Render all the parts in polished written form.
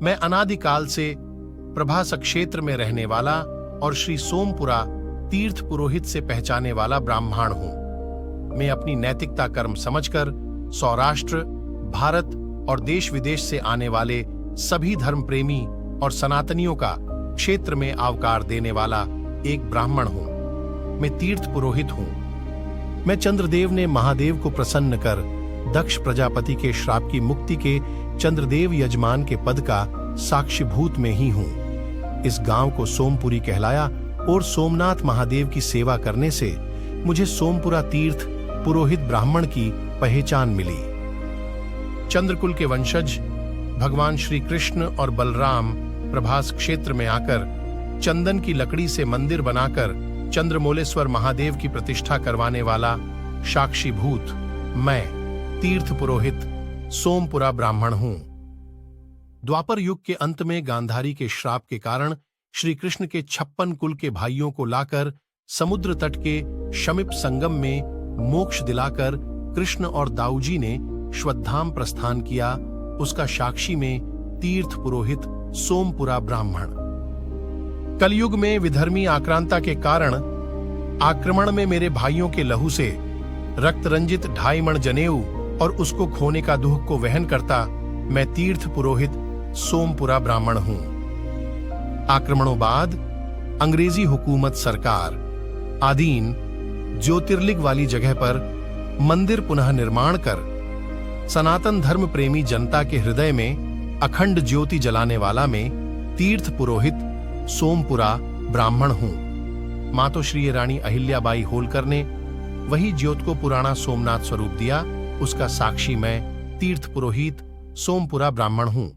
मैं अनादिकाल से प्रभास क्षेत्र में रहने वाला और श्री सोमपुरा तीर्थ पुरोहित से पहचाने वाला ब्राह्मण हूं। मैं अपनी नैतिकता कर्म समझकर सौराष्ट्र, भारत और देश विदेश से आने वाले सभी धर्म प्रेमी और सनातनियों का क्षेत्र में आवकार देने वाला एक ब्राह्मण हूं। मैं तीर्थ पुरोहित हूं। मैं चंद्रदेव ने महादेव को प्रसन्न कर दक्ष प्रजापति के श्राप की मुक्ति के चंद्रदेव यजमान के पद का साक्षीभूत में ही हूं। इस गांव को सोमपुरी कहलाया और सोमनाथ महादेव की सेवा करने से मुझे सोमपुरा तीर्थ पुरोहित ब्राह्मण की पहचान मिली। चंद्रकुल के वंशज भगवान श्री कृष्ण और बलराम प्रभास क्षेत्र में आकर चंदन की लकड़ी से मंदिर बनाकर चंद्रमौलेश्वर महादेव की प्रतिष्ठा करवाने वाला साक्षीभूत मैं तीर्थ पुरोहित सोमपुरा ब्राह्मण हूं। द्वापर युग के अंत में गांधारी के श्राप के कारण श्री कृष्ण के 56 कुल के भाइयों को लाकर समुद्र तट के शमीप संगम में मोक्ष दिलाकर कृष्ण और दाऊजी ने श्वत्थाम प्रस्थान किया। उसका साक्षी में तीर्थ पुरोहित सोमपुरा ब्राह्मण। कलयुग में विधर्मी आक्रांता के कारण आक्रमण में मेरे भाइयों के लहू से रक्त रंजित 2.5 मण जनेऊ और उसको खोने का दुख को वहन करता मैं तीर्थ पुरोहित सोमपुरा ब्राह्मण हूं। आक्रमणों बाद अंग्रेजी हुकूमत सरकार आदीन ज्योतिर्लिंग वाली जगह पर मंदिर पुनः निर्माण कर सनातन धर्म प्रेमी जनता के हृदय में अखंड ज्योति जलाने वाला मैं तीर्थ पुरोहित सोमपुरा ब्राह्मण हूं। मातो श्री रानी अहिल्याबाई होलकर ने वही ज्योत को पुराना सोमनाथ स्वरूप दिया। उसका साक्षी मैं तीर्थ पुरोहित सोमपुरा ब्राह्मण हूं।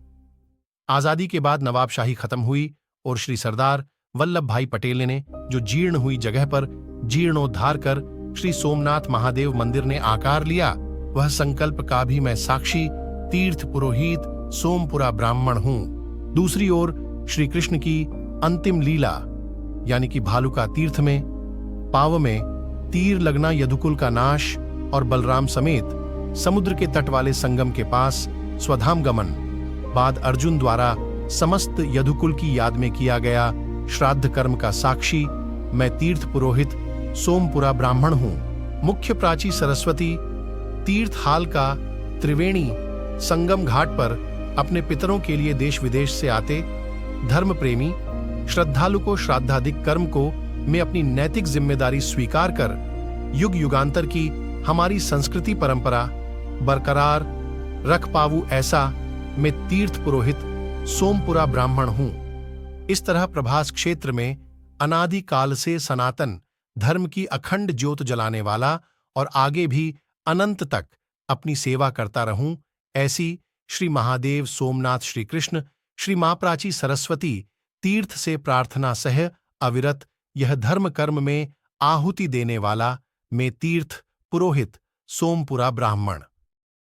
आजादी के बाद नवाबशाही खत्म हुई और श्री सरदार वल्लभ भाई पटेल ने जो जीर्ण हुई जगह पर जीर्णोद्धार कर श्री सोमनाथ महादेव मंदिर ने आकार लिया, वह संकल्प का भी मैं साक्षी तीर्थ पुरोहित सोमपुरा ब्राह्मण हूं। दूसरी ओर श्री कृष्ण की अंतिम लीला यानी कि भालुका तीर्थ में पाव में तीर लगना, यदुकुल का नाश और बलराम समेत समुद्र के तट वाले संगम के पास स्वधाम गमन बाद अर्जुन द्वारा समस्त यदुकुल की याद में किया गया श्राद्ध कर्म का साक्षी मैं तीर्थ पुरोहित सोमपुरा ब्राह्मण हूं। मुख्य प्राची सरस्वती तीर्थ हाल का त्रिवेणी संगम घाट पर अपने पितरों के लिए देश विदेश से आते धर्म प्रेमी श्रद्धालु को श्राद्धादिक कर्म को मैं अपनी नैतिक जिम्मेदारी स्वीकार कर युग युगांतर की हमारी संस्कृति परंपरा बरकरार रख पाऊं, ऐसा मैं तीर्थ पुरोहित सोमपुरा ब्राह्मण हूं। इस तरह प्रभास क्षेत्र में अनादि काल से सनातन धर्म की अखंड ज्योत जलाने वाला और आगे भी अनंत तक अपनी सेवा करता रहूं, ऐसी श्री महादेव सोमनाथ श्री कृष्ण श्री मां प्राची सरस्वती तीर्थ से प्रार्थना सह अविरत यह धर्म कर्म में आहुति देने वाला मैं तीर्थ पुरोहित सोमपुरा ब्राह्मण।